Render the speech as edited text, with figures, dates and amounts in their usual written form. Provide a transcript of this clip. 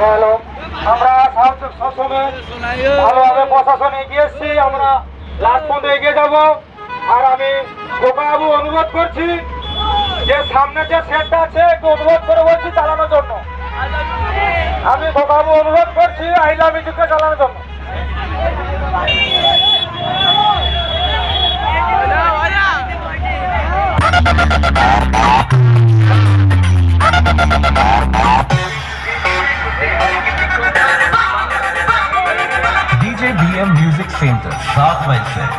Hello, আমরা সবসময় ভালোভাবে প্রশাসন এগিয়ে এসছি, আমরা লাস্ট পর্যন্ত এগিয়ে যাব। আর আমি গোপাবাবু অনুরোধ করছি যে সামনে যে সেটটা আছে একটু অনুরোধ করে বলছি চালানোর জন্য। আমি গোপাবাবু অনুরোধ করছি আই লাভ ইউকে চালানোর জন্য। DJ BM Music Center, South Mindset.